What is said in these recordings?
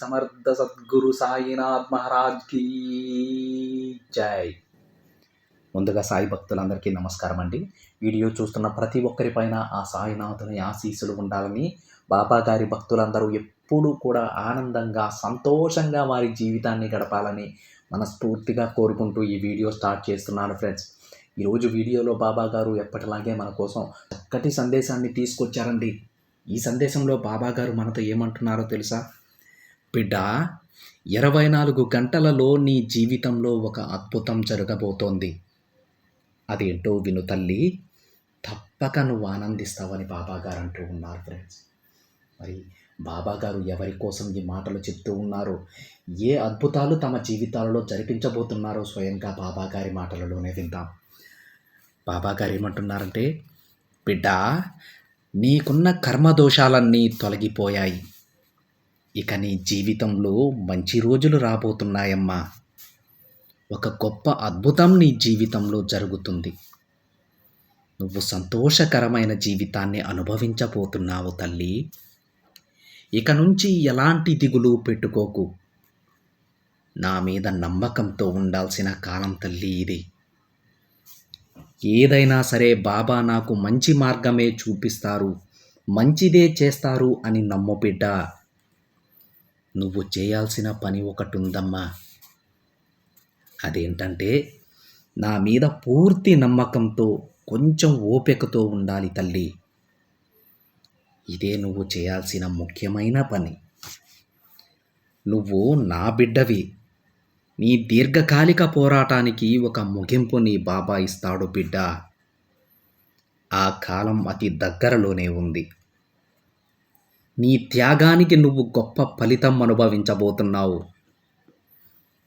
సమర్థ సద్గురు సాయినాథ్ మహారాజ్ కి జై. ముందుగా సాయి భక్తులందరికీ నమస్కారం అండి. వీడియో చూస్తున్న ప్రతి ఒక్కరిపైన ఆ సాయినాథుని ఆశీస్సులు ఉండాలని, బాబా గారి భక్తులందరూ ఎప్పుడూ కూడా ఆనందంగా సంతోషంగా వారి జీవితాన్ని గడపాలని మనస్ఫూర్తిగా కోరుకుంటూ ఈ వీడియో స్టార్ట్ చేస్తున్నాను ఫ్రెండ్స్. ఈరోజు వీడియోలో బాబా గారు ఎప్పటిలాగే మన కోసం చక్కటి సందేశాన్ని తీసుకొచ్చారండి. ఈ సందేశంలో బాబా గారు మనతో ఏమంటున్నారో తెలుసా? బిడ్డ, 24 గంటలలో నీ జీవితంలో ఒక అద్భుతం జరగబోతోంది. అదేంటో విను తల్లి, తప్పక నువ్వు ఆనందిస్తావని బాబా గారు అంటూ ఉన్నారు ఫ్రెండ్స్. మరి బాబా గారు ఎవరి కోసం ఈ మాటలు చెప్తూ ఉన్నారో, ఏ అద్భుతాలు తమ జీవితాలలో జరిపించబోతున్నారో స్వయంగా బాబా గారి మాటలలోనే విందాం. బాబా గారు ఏమంటున్నారంటే, బిడ్డ, నీకున్న కర్మదోషాలన్నీ తొలగిపోయాయి. ఇక నీ జీవితంలో మంచి రోజులు రాబోతున్నాయమ్మా. ఒక గొప్ప అద్భుతం నీ జీవితంలో జరుగుతుంది. నువ్వు సంతోషకరమైన జీవితాన్ని అనుభవించబోతున్నావు తల్లి. ఇక నుంచి ఎలాంటి దిగులు పెట్టుకోకు. నా మీద నమ్మకంతో ఉండాల్సిన కాలం తల్లి ఇది. ఏదైనా సరే బాబా నాకు మంచి మార్గమే చూపిస్తారు, మంచిదే చేస్తారు అని నమ్ము బిడ్డ. నువ్వు చేయాల్సిన పని ఒకటి ఉందమ్మా. అదేంటంటే, నా మీద పూర్తి నమ్మకంతో కొంచెం ఓపికతో ఉండాలి తల్లి. ఇదే నువ్వు చేయాల్సిన ముఖ్యమైన పని. నువ్వు నా బిడ్డవి. నీ దీర్ఘకాలిక పోరాటానికి ఒక ముగింపు నీ బాబా ఇస్తాడు బిడ్డ. ఆ కాలం అతి దగ్గరలోనే ఉంది. నీ త్యాగానికి నువ్వు గొప్ప ఫలితం అనుభవించబోతున్నావు.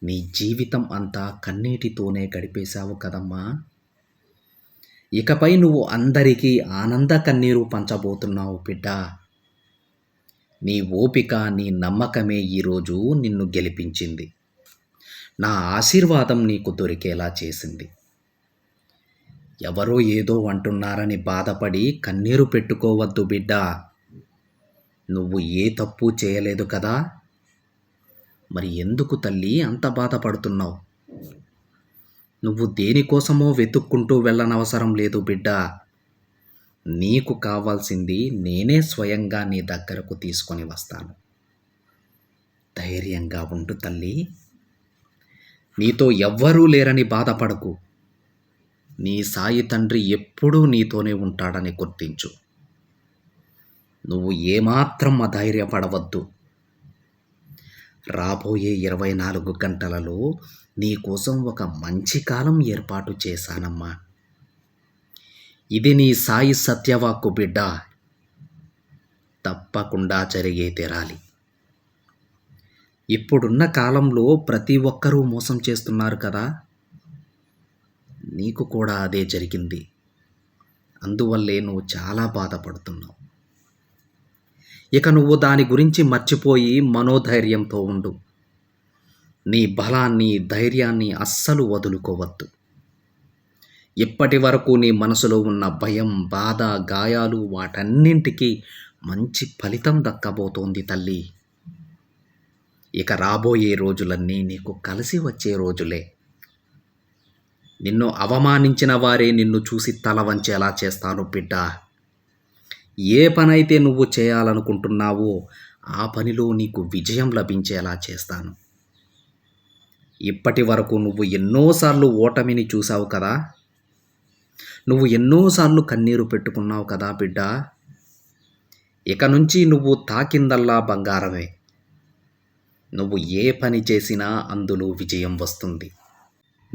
నీ జీవితం అంతా కన్నీటితోనే గడిపేశావు కదమ్మా. ఇకపై నువ్వు అందరికీ ఆనంద కన్నీరు పంచబోతున్నావు బిడ్డ. నీ ఓపిక, నీ నమ్మకమే ఈరోజు నిన్ను గెలిపించింది. నా ఆశీర్వాదం నీకు దొరికేలా చేసింది. ఎవరో ఏదో అంటున్నారని బాధపడి కన్నీరు పెట్టుకోవద్దు బిడ్డ. నువ్వు ఏ తప్పు చేయలేదు కదా. మరి ఎందుకు తల్లి అంత బాధపడుతున్నావు? నువ్వు దేనికోసమో వెతుక్కుంటూ వెళ్ళనవసరం లేదు బిడ్డ. నీకు కావాల్సింది నేనే స్వయంగా నీ దగ్గరకు తీసుకొని వస్తాను. ధైర్యంగా ఉండు తల్లి. నీతో ఎవ్వరూ లేరని బాధపడకు. నీ సాయి తండ్రి ఎప్పుడూ నీతోనే ఉంటాడని గుర్తించు. నువ్వు ఏమాత్రం అధైర్యపడవద్దు. రాబోయే 24 గంటలలో నీ కోసం ఒక మంచి కాలం ఏర్పాటు చేశానమ్మా. ఇది నీ సాయి సత్యవాక్కు బిడ్డ. తప్పకుండా జరిగే తీరాలి. ఇప్పుడున్న కాలంలో ప్రతి ఒక్కరూ మోసం చేస్తున్నారు కదా. నీకు కూడా అదే జరిగింది. అందువల్లే నువ్వు చాలా బాధపడుతున్నావు. ఇక నువ్వు దాని గురించి మర్చిపోయి మనోధైర్యంతో ఉండు. నీ బలాన్ని, ధైర్యాన్ని అస్సలు వదులుకోవద్దు. ఇప్పటి వరకు నీ మనసులో ఉన్న భయం, బాధ, గాయాలు వాటన్నింటికీ మంచి ఫలితం దక్కబోతోంది తల్లి. ఇక రాబోయే రోజులన్నీ నీకు కలిసి వచ్చే రోజులే. నిన్ను అవమానించిన వారే నిన్ను చూసి తల వంచేలా చేస్తాను బిడ్డ. ఏ పనైతే నువ్వు చేయాలనుకుంటున్నావో ఆ పనిలో నీకు విజయం లభించేలా చేస్తాను. ఇప్పటి వరకు నువ్వు ఎన్నోసార్లు ఓటమిని చూసావు కదా. నువ్వు ఎన్నోసార్లు కన్నీరు పెట్టుకున్నావు కదా బిడ్డ. ఇక నుంచి నువ్వు తాకిందల్లా బంగారమే. నువ్వు ఏ పని చేసినా అందులో విజయం వస్తుంది.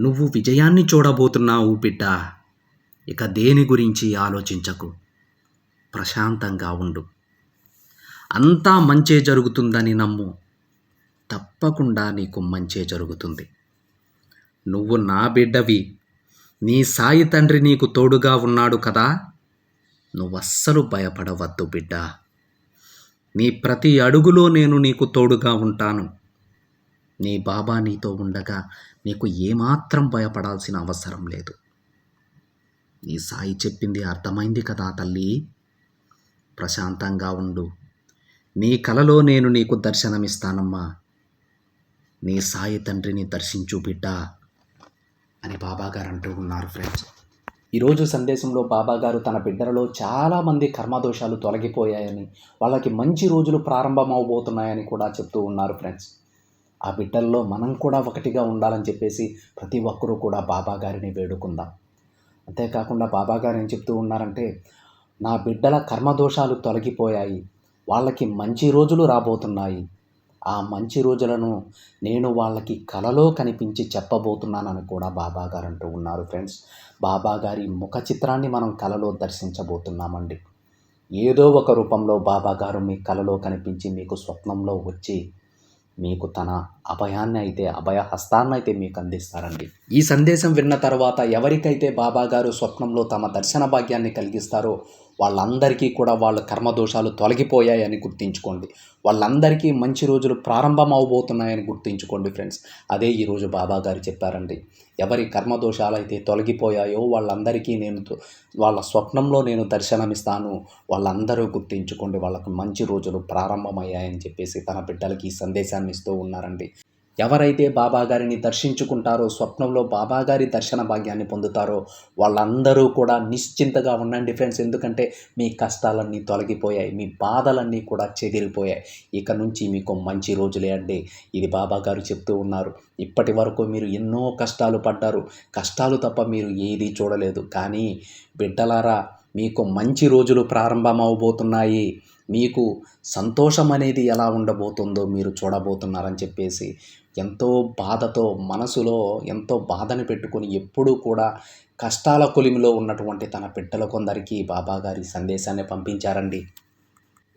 నువ్వు విజయాన్ని చూడబోతున్నావు బిడ్డ. ఇక దేని గురించి ఆలోచించకు. ప్రశాంతంగా ఉండు. అంతా మంచే జరుగుతుందని నమ్ము. తప్పకుండా నీకు మంచే జరుగుతుంది. నువ్వు నా బిడ్డవి. నీ సాయి తండ్రి నీకు తోడుగా ఉన్నాడు కదా. నువ్వస్సలు భయపడవద్దు బిడ్డ. నీ ప్రతి అడుగులో నేను నీకు తోడుగా ఉంటాను. నీ బాబా నీతో ఉండగా నీకు ఏమాత్రం భయపడాల్సిన అవసరం లేదు. నీ సాయి చెప్పింది అర్థమైంది కదా తల్లి. ప్రశాంతంగా ఉండు. నీ కలలో నేను నీకు దర్శనమిస్తానమ్మా, నీ సాయి తండ్రిని దర్శించు బిడ్డ అని బాబాగారు అంటూ ఉన్నారు ఫ్రెండ్స్. ఈరోజు సందేశంలో బాబాగారు తన బిడ్డలలో చాలామంది కర్మదోషాలు తొలగిపోయాయని, వాళ్ళకి మంచి రోజులు ప్రారంభమవబోతున్నాయని కూడా చెప్తూ ఉన్నారు ఫ్రెండ్స్. ఆ బిడ్డల్లో మనం కూడా ఒకటిగా ఉండాలని చెప్పేసి ప్రతి ఒక్కరూ కూడా బాబాగారిని వేడుకుందాం. అంతేకాకుండా బాబాగారు ఏం చెప్తూ ఉన్నారంటే, నా బిడ్డల కర్మదోషాలు తొలగిపోయాయి, వాళ్ళకి మంచి రోజులు రాబోతున్నాయి, ఆ మంచి రోజులను నేను వాళ్ళకి కలలో కనిపించి చెప్పబోతున్నానని కూడా బాబాగారు అంటూ ఉన్నారు ఫ్రెండ్స్. బాబాగారి ముఖ చిత్రాన్ని మనం కలలో దర్శించబోతున్నామండి. ఏదో ఒక రూపంలో బాబాగారు మీ కలలో కనిపించి మీకు స్వప్నంలో వచ్చి మీకు తన అభయహస్తాన్నైతే మీకు అందిస్తారండి. ఈ సందేశం విన్న తర్వాత ఎవరికైతే బాబాగారు స్వప్నంలో తమ దర్శన భాగ్యాన్ని కలిగిస్తారో వాళ్ళందరికీ కూడా వాళ్ళ కర్మదోషాలు తొలగిపోయాయని గుర్తించుకోండి. వాళ్ళందరికీ మంచి రోజులు ప్రారంభం అవబోతున్నాయని గుర్తించుకోండి ఫ్రెండ్స్. అదే ఈరోజు బాబాగారు చెప్పారండి. ఎవరి కర్మదోషాలైతే తొలగిపోయాయో వాళ్ళందరికీ వాళ్ళ స్వప్నంలో నేను దర్శనమిస్తాను, వాళ్ళందరూ గుర్తించుకోండి, వాళ్ళకు మంచి రోజులు ప్రారంభమయ్యాయని చెప్పేసి తన బిడ్డలకి ఈ సందేశాన్ని ఇస్తూ ఉన్నారండి. ఎవరైతే బాబాగారిని దర్శించుకుంటారో, స్వప్నంలో బాబాగారి దర్శన భాగ్యాన్ని పొందుతారో వాళ్ళందరూ కూడా నిశ్చింతగా ఉండండి ఫ్రెండ్స్. ఎందుకంటే మీ కష్టాలన్నీ తొలగిపోయాయి, మీ బాధలన్నీ కూడా చెదిరిపోయాయి. ఇక నుంచి మీకు మంచి రోజులే అండి. ఇది బాబాగారు చెప్తూ ఉన్నారు. ఇప్పటి వరకు మీరు ఎన్నో కష్టాలు పడ్డారు, కష్టాలు తప్ప మీరు ఏదీ చూడలేదు. కానీ బిడ్డలారా, మీకు మంచి రోజులు ప్రారంభమవబోతున్నాయి, మీకు సంతోషం అనేది ఎలా ఉండబోతుందో మీరు చూడబోతున్నారని చెప్పేసి ఎంతో బాధతో, మనసులో ఎంతో బాధని పెట్టుకొని ఎప్పుడూ కూడా కష్టాల కొలిమిలో ఉన్నటువంటి తన బిడ్డల కొందరికి బాబాగారి సందేశాన్ని పంపించారండి.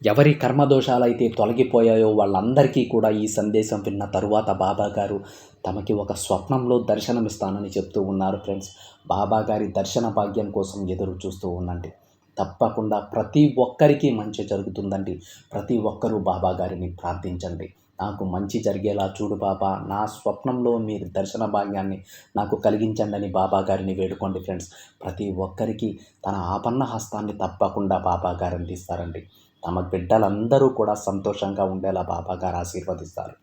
ఎవరి కర్మదోషాలైతే తొలగిపోయాయో వాళ్ళందరికీ కూడా ఈ సందేశం విన్న తరువాత బాబాగారు తమకి ఒక స్వప్నంలో దర్శనమిస్తానని చెప్తూ ఉన్నారు ఫ్రెండ్స్. బాబాగారి దర్శన భాగ్యం కోసం ఎదురు చూస్తూ ఉండండి. తప్పకుండా ప్రతి ఒక్కరికి మంచి జరుగుతుందండి. ప్రతి ఒక్కరూ బాబాగారిని ప్రార్థించండి. నాకు మంచి జరిగేలా చూడు బాబా, నా స్వప్నంలో మీరు దర్శన భాగ్యాన్ని నాకు కలిగించండి అని బాబాగారిని వేడుకోండి ఫ్రెండ్స్. ప్రతి ఒక్కరికి తన ఆపన్న హస్తాన్ని తప్పకుండా బాబాగారు అందిస్తారండి. తమ బిడ్డలందరూ కూడా సంతోషంగా ఉండేలా బాబాగారు ఆశీర్వదిస్తారు.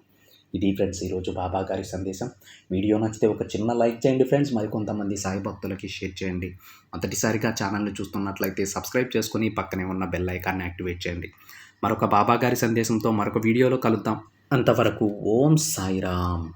ఇది ఫ్రెండ్స్ ఈరోజు బాబాగారి సందేశం. వీడియో నచ్చితే ఒక చిన్న లైక్ చేయండి ఫ్రెండ్స్. మరికొంతమంది సాయి భక్తులకి షేర్ చేయండి. మొదటిసారిగా ఛానల్ని చూస్తున్నట్లయితే సబ్స్క్రైబ్ చేసుకొని పక్కనే ఉన్న బెల్ ఐకాన్ని యాక్టివేట్ చేయండి. మరొక బాబాగారి సందేశంతో మరొక వీడియోలో కలుద్దాం. అంతవరకు ఓం సాయిరామ్.